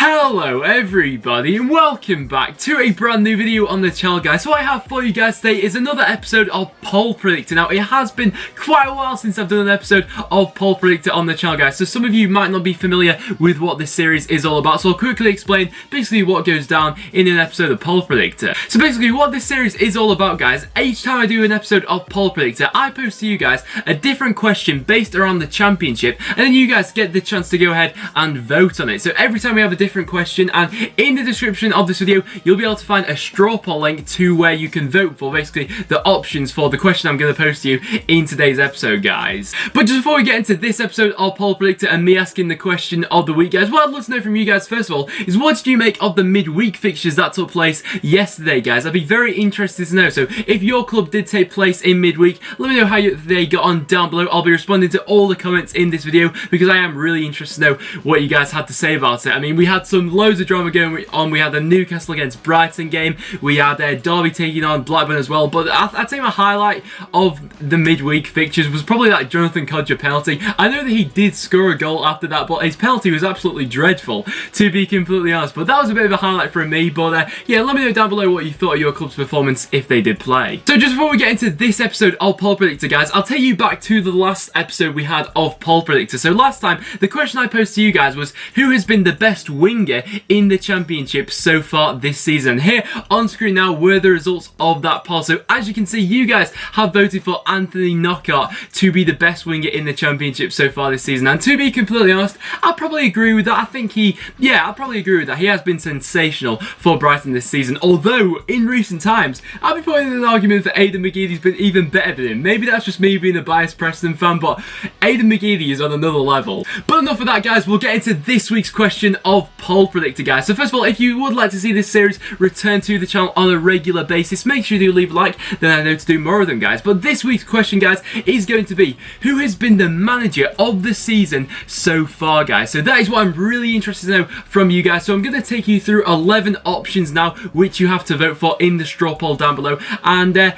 Hello everybody and welcome back to a brand new video on the channel, guys. So what I have for you guys today is another episode of Poll Predictor. Now it has been quite a while since I've done an episode of Poll Predictor on the channel, guys, so some of you might not be familiar with what this series is all about, so I'll quickly explain basically what goes down in an episode of Poll Predictor. So basically what this series is all about, guys, each time I do an episode of Poll Predictor, I post to you guys a different question based around the championship, and then you guys get the chance to go ahead and vote on it. So every time we have a different question, and in the description of this video you'll be able to find a straw poll link to where you can vote for basically the options for the question I'm going to post to you in today's episode, guys. But just before we get into this episode of Poll Predictor and me asking the question of the week, guys, what I'd love to know from you guys first of all is what did you make of the midweek fixtures that took place yesterday, guys? I'd be very interested to know. So if your club did take place in midweek, let me know how they got on down below. I'll be responding to all the comments in this video because I am really interested to know what you guys had to say about it. I mean, we had loads of drama going on. We had the Newcastle against Brighton game. We had Derby taking on Blackburn as well. But I'd say my highlight of the midweek fixtures was probably that Jonathan Codger penalty. I know that he did score a goal after that, but his penalty was absolutely dreadful, to be completely honest. But that was a bit of a highlight for me. But yeah, let me know down below what you thought of your club's performance if they did play. So just before we get into this episode of Poll Predictor, guys, I'll take you back to the last episode we had of Poll Predictor. So last time, the question I posed to you guys was, who has been the best winger in the championship so far this season? Here on screen now were the results of that poll. So as you can see, you guys have voted for Anthony Knockaert to be the best winger in the championship so far this season, and to be completely honest, I'd probably agree with that. I think I'd probably agree with that. He has been sensational for Brighton this season, although in recent times I'll be putting in an argument that Aidan McGeady's been even better than him. Maybe that's just me being a biased Preston fan, but Aidan McGeady is on another level. But enough of that, guys, we'll get into this week's question of Poll Predictor, guys. So first of all, if you would like to see this series return to the channel on a regular basis, make sure you do leave a like, then I know to do more of them, guys. But this week's question, guys, is going to be, who has been the manager of the season so far, guys? So that is what I'm really interested to know from you guys. So I'm going to take you through 11 options now, which you have to vote for in the straw poll down below, and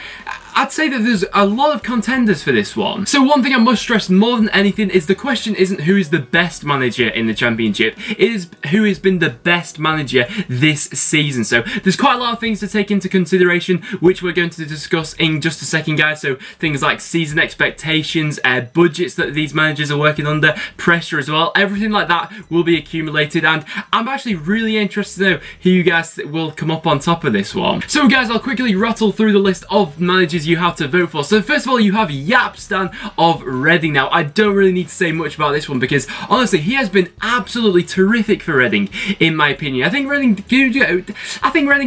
I'd say that there's a lot of contenders for this one. So one thing I must stress more than anything is the question isn't who is the best manager in the championship, it is who has been the best manager this season. So there's quite a lot of things to take into consideration, which we're going to discuss in just a second, guys. So things like season expectations, budgets that these managers are working under, pressure as well, everything like that will be accumulated, and I'm actually really interested to know who you guys will come up on top of this one. So guys, I'll quickly rattle through the list of managers you have to vote for. So first of all, you have Jaap Stam of Reading. Now I don't really need to say much about this one because honestly he has been absolutely terrific for Reading in my opinion. I think Reading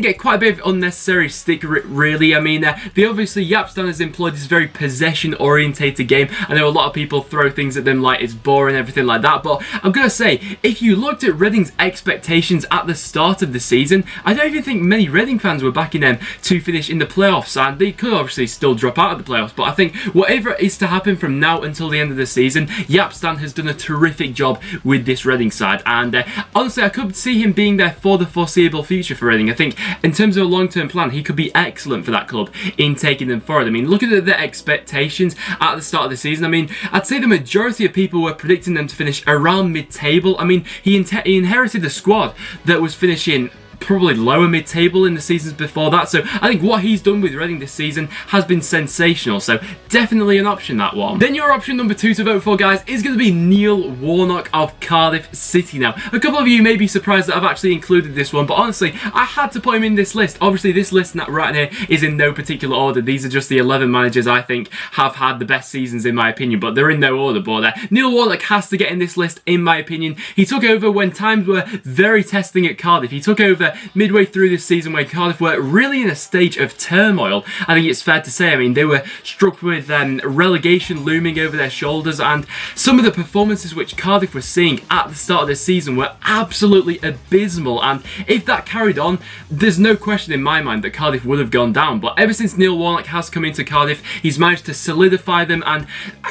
get quite a bit of unnecessary stick really. I mean they obviously, Jaap Stam has employed this very possession orientated game. I know a lot of people throw things at them like it's boring and everything like that, but I'm gonna say if you looked at Reading's expectations at the start of the season, I don't even think many Reading fans were backing them to finish in the playoffs, and they could obviously still drop out of the playoffs, but I think whatever is to happen from now until the end of the season, Jaap Stam has done a terrific job with this Reading side, and honestly I could see him being there for the foreseeable future for Reading. I think in terms of a long-term plan he could be excellent for that club in taking them forward. I mean, look at the expectations at the start of the season. I mean, I'd say the majority of people were predicting them to finish around mid-table. I mean, he inherited a squad that was finishing probably lower mid-table in the seasons before that, so I think what he's done with Reading this season has been sensational, so definitely an option, that one. Then your option number 2 to vote for, guys, is going to be Neil Warnock of Cardiff City. Now a couple of you may be surprised that I've actually included this one, but honestly I had to put him in this list. Obviously this list right here is in no particular order, these are just the 11 managers I think have had the best seasons in my opinion, but they're in no order. But Neil Warnock has to get in this list in my opinion. He took over when times were very testing at Cardiff. He took over midway through this season when Cardiff were really in a stage of turmoil. I think it's fair to say, I mean, they were struck with relegation looming over their shoulders, and some of the performances which Cardiff were seeing at the start of this season were absolutely abysmal, and if that carried on, there's no question in my mind that Cardiff would have gone down. But ever since Neil Warnock has come into Cardiff, he's managed to solidify them and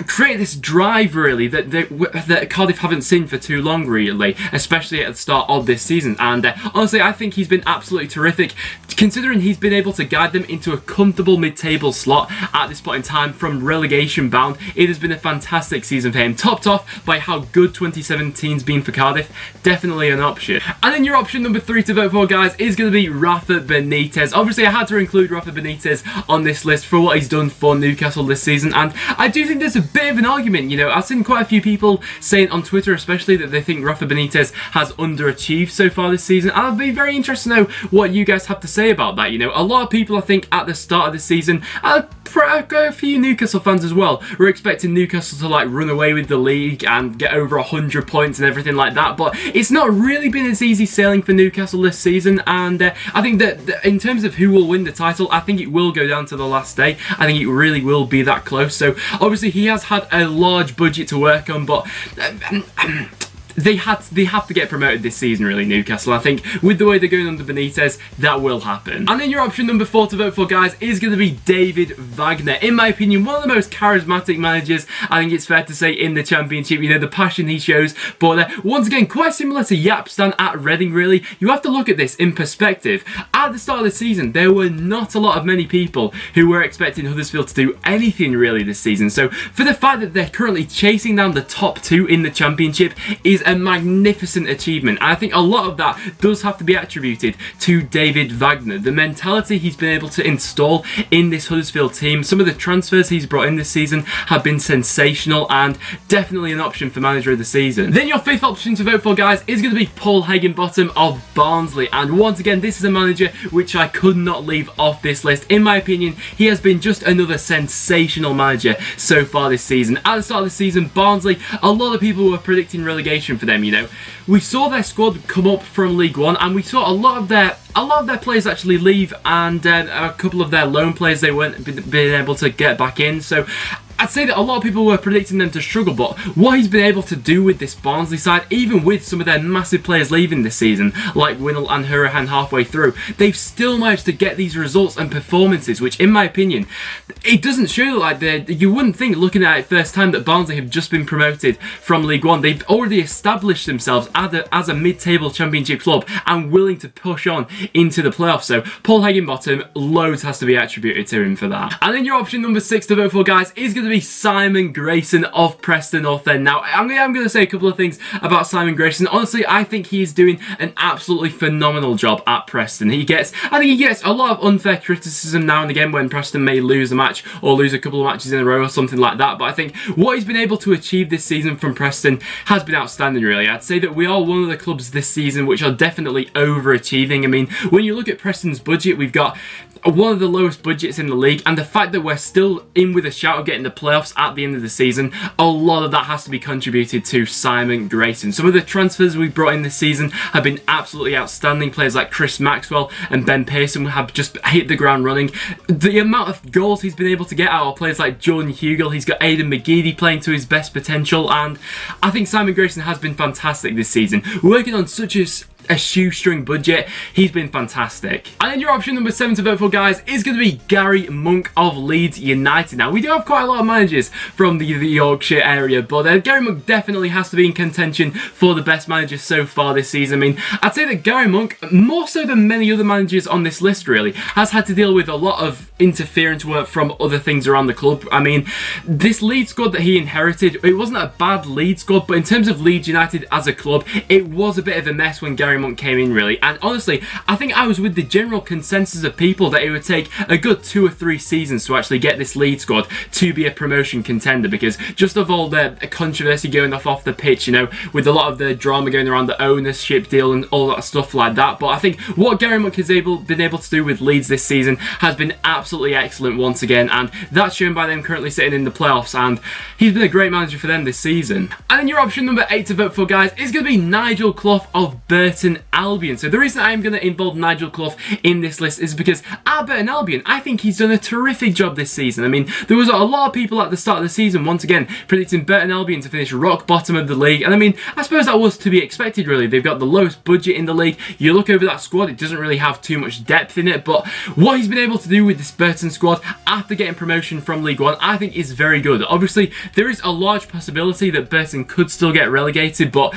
create this drive really that Cardiff haven't seen for too long really, especially at the start of this season, and honestly I think think he's been absolutely terrific, considering he's been able to guide them into a comfortable mid-table slot at this point in time from relegation bound. It has been a fantastic season for him, topped off by how good 2017's been for Cardiff. Definitely an option. And then your option number 3 to vote for, guys, is going to be Rafa Benitez. Obviously, I had to include Rafa Benitez on this list for what he's done for Newcastle this season, and I do think there's a bit of an argument. You know, I've seen quite a few people saying on Twitter especially that they think Rafa Benitez has underachieved so far this season, and I'd be very interested to know what you guys have to say about that. You know, a lot of people, I think, at the start of the season, a few Newcastle fans as well, were expecting Newcastle to like run away with the league and get over 100 points and everything like that, but it's not really been as easy sailing for Newcastle this season, and I think that in terms of who will win the title, I think it will go down to the last day. I think it really will be that close. So obviously he has had a large budget to work on, but they have to get promoted this season, really, Newcastle. I think with the way they're going under Benitez, that will happen. And then your option number 4 to vote for, guys, is going to be David Wagner. In my opinion, one of the most charismatic managers, I think it's fair to say, in the Championship. You know, the passion he shows. But once again, quite similar to Yapstan at Reading, really. You have to look at this in perspective. At the start of the season, there were not a lot of many people who were expecting Huddersfield to do anything really this season. So for the fact that they're currently chasing down the top 2 in the Championship is a magnificent achievement. And I think a lot of that does have to be attributed to David Wagner. The mentality he's been able to install in this Huddersfield team, some of the transfers he's brought in this season have been sensational and definitely an option for manager of the season. Then your 5th option to vote for, guys, is going to be Paul Higginbottom of Barnsley. And once again, this is a manager which I could not leave off this list. In my opinion, he has been just another sensational manager so far this season. At the start of the season, Barnsley, a lot of people were predicting relegation for them. You know, we saw their squad come up from League One, and we saw a lot of their players actually leave, and a couple of their loan players they weren't being able to get back in. So I'd say that a lot of people were predicting them to struggle, but what he's been able to do with this Barnsley side, even with some of their massive players leaving this season, like Winnall and Hurahan halfway through, they've still managed to get these results and performances, which in my opinion, it doesn't show like you wouldn't think, looking at it first time, that Barnsley have just been promoted from League One. They've already established themselves as a mid-table Championship club and willing to push on into the playoffs. So Paul Higginbottom, loads has to be attributed to him for that. And then your option number 6 to vote for, guys, is going to be Simon Grayson of Preston North End. Now, I'm going to say a couple of things about Simon Grayson. Honestly, I think he is doing an absolutely phenomenal job at Preston. I think he gets a lot of unfair criticism now and again when Preston may lose a match or lose a couple of matches in a row or something like that. But I think what he's been able to achieve this season from Preston has been outstanding, really. I'd say that we are one of the clubs this season which are definitely overachieving. I mean, when you look at Preston's budget, we've got one of the lowest budgets in the league, and the fact that we're still in with a shout of getting the playoffs at the end of the season, a lot of that has to be contributed to Simon Grayson. Some of the transfers we brought in this season have been absolutely outstanding. Players like Chris Maxwell and Ben Pearson have just hit the ground running. The amount of goals he's been able to get out of players like Jordan Hugill, he's got Aidan McGeady playing to his best potential, and I think Simon Grayson has been fantastic this season. Working on such a shoestring budget, he's been fantastic. And then your option number 7 to vote for, guys, is going to be Gary Monk of Leeds United. Now, we do have quite a lot of managers from the Yorkshire area, but Gary Monk definitely has to be in contention for the best manager so far this season. I mean, I'd say that Gary Monk, more so than many other managers on this list really, has had to deal with a lot of interference work from other things around the club. I mean, this Leeds squad that he inherited, it wasn't a bad Leeds squad, but in terms of Leeds United as a club, it was a bit of a mess when Gary Monk came in, really. And honestly, I think I was with the general consensus of people that it would take a good 2 or 3 seasons to actually get this Leeds squad to be a promotion contender, because just of all the controversy going off the pitch, you know, with a lot of the drama going around the ownership deal and all that stuff like that. But I think what Gary Monk has been able to do with Leeds this season has been absolutely excellent once again, and that's shown by them currently sitting in the playoffs, and he's been a great manager for them this season. And then your option number 8 to vote for, guys, is going to be Nigel Clough of Burton Albion. So the reason I'm going to involve Nigel Clough in this list is because at Burton Albion, I think he's done a terrific job this season. I mean, there was a lot of people at the start of the season, once again, predicting Burton Albion to finish rock bottom of the league, and I mean, I suppose that was to be expected, really. They've got the lowest budget in the league. You look over that squad, it doesn't really have too much depth in it, but what he's been able to do with this Burton squad after getting promotion from League One, I think is very good. Obviously, there is a large possibility that Burton could still get relegated, but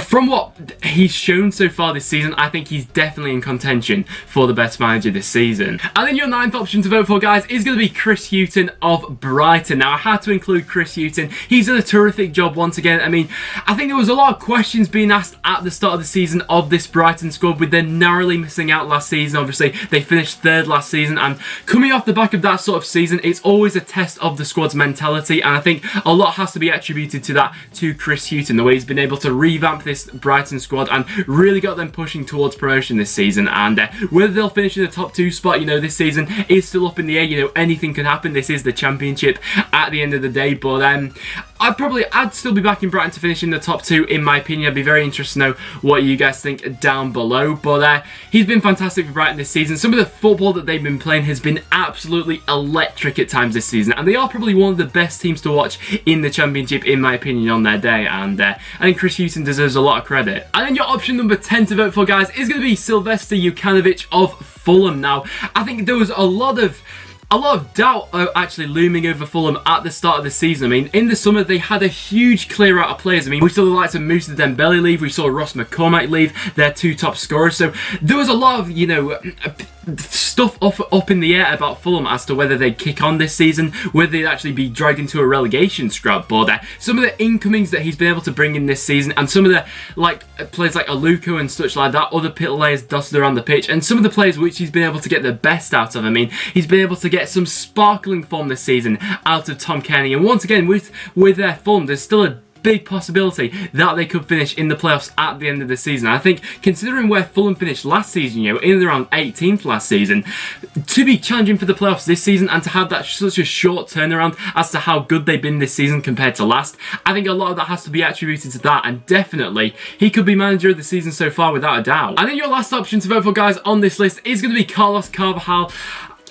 from what he's shown so so far this season, I think he's definitely in contention for the best manager this season. And then your 9th option to vote for, guys, is going to be Chris Hughton of Brighton. Now, I had to include Chris Hughton. He's done a terrific job once again. I mean, I think there was a lot of questions being asked at the start of the season of this Brighton squad, with them narrowly missing out last season. Obviously, they finished 3rd last season, and coming off the back of that sort of season, it's always a test of the squad's mentality, and I think a lot has to be attributed to that, to Chris Hughton, the way he's been able to revamp this Brighton squad and really got them pushing towards promotion this season. And whether they'll finish in the top 2 spot, you know, this season is still up in the air. You know, anything can happen. This is the Championship at the end of the day, but I'd still be backing Brighton to finish in the top 2, in my opinion. I'd be very interested to know what you guys think down below. But he's been fantastic for Brighton this season. Some of the football that they've been playing has been absolutely electric at times this season, and they are probably one of the best teams to watch in the Championship, in my opinion, on their day. And I think Chris Hughton deserves a lot of credit. And then your option number 10 to vote for, guys, is going to be Sylvester Jukanovic of Fulham. Now, I think there was a lot of doubt actually looming over Fulham at the start of the season. I mean, in the summer, they had a huge clear out of players. I mean, we saw the likes of Moussa Dembele leave. We saw Ross McCormack leave, their 2 top scorers. So there was a lot of, you know, stuff up in the air about Fulham as to whether they'd kick on this season, whether they'd actually be dragged into a relegation scrap. But some of the incomings that he's been able to bring in this season, and some of the players like Aluko and such like that, other players dotted around the pitch, and some of the players which he's been able to get the best out of. I mean, he's been able to get some sparkling form this season out of Tom Kenny, and once again with their Fulham, there's still a big possibility that they could finish in the playoffs at the end of the season. I think, considering where Fulham finished last season, you know, in and around 18th last season, to be challenging for the playoffs this season and to have that such a short turnaround as to how good they've been this season compared to last, I think a lot of that has to be attributed to that, and definitely he could be manager of the season so far without a doubt. And then your last option to vote for, guys, on this list is going to be Carlos Carvajal.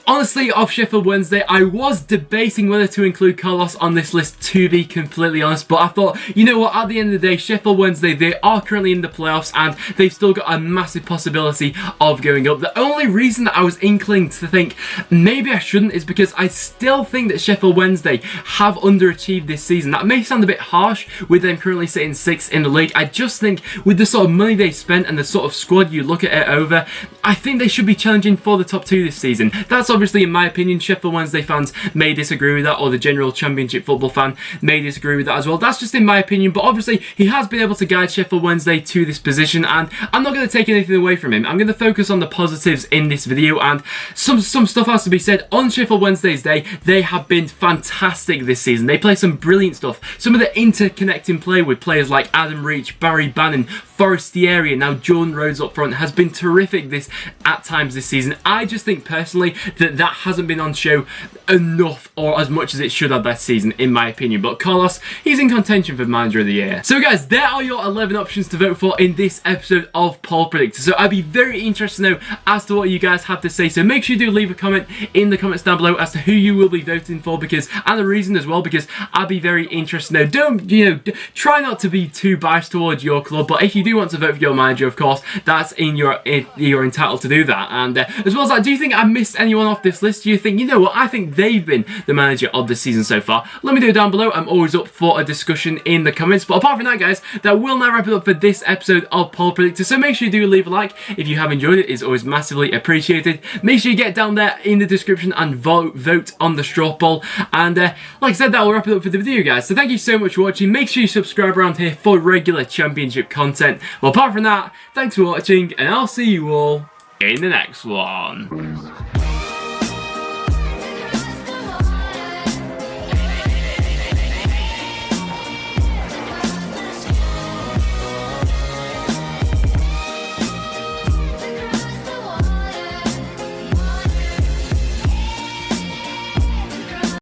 Honestly, of Sheffield Wednesday, I was debating whether to include Carlos on this list, to be completely honest, but I thought, you know what, at the end of the day, Sheffield Wednesday, they are currently in the playoffs, and they've still got a massive possibility of going up. The only reason that I was inclined to think maybe I shouldn't is because I still think that Sheffield Wednesday have underachieved this season. That may sound a bit harsh with them currently sitting 6th in the league. I just think with the sort of money they spent and the sort of squad you look at it over, I think they should be challenging for the top 2 this season. That's obviously, in my opinion. Sheffield Wednesday fans may disagree with that, or the general Championship football fan may disagree with that as well. That's just in my opinion, but obviously he has been able to guide Sheffield Wednesday to this position, and I'm not going to take anything away from him. I'm going to focus on the positives in this video, and some stuff has to be said. On Sheffield Wednesday's day, they have been fantastic this season. They play some brilliant stuff. Some of the interconnecting play with players like Adam Reach, Barry Bannon, Forestieri, and now Jordan Rhodes up front has been terrific at times this season. I just think personally that hasn't been on show enough, or as much as it should have that season, in my opinion. But Carlos, he's in contention for Manager of the Year. So guys, there are your 11 options to vote for in this episode of Poll Predictor. So I'd be very interested to know as to what you guys have to say. So make sure you do leave a comment in the comments down below as to who you will be voting for, and the reason as well, because I'd be very interested to know. Don't, you know, try not to be too biased towards your club, but if you do want to vote for your manager, of course, that's you're entitled to do that. And as well as that, do you think I missed anyone off this list? Do you think, you know what, I think they've been the manager of the season so far? Let me know down below. I'm always up for a discussion in the comments. But apart from that, guys, that will now wrap it up for this episode of Poll Predictor. So make sure you do leave a like if you have enjoyed it. It's always massively appreciated. Make sure you get down there in the description and vote on the straw poll. And like I said, that will wrap it up for the video, guys. So thank you so much for watching. Make sure you subscribe around here for regular Championship content. Well, apart from that, thanks for watching, and I'll see you all in the next one.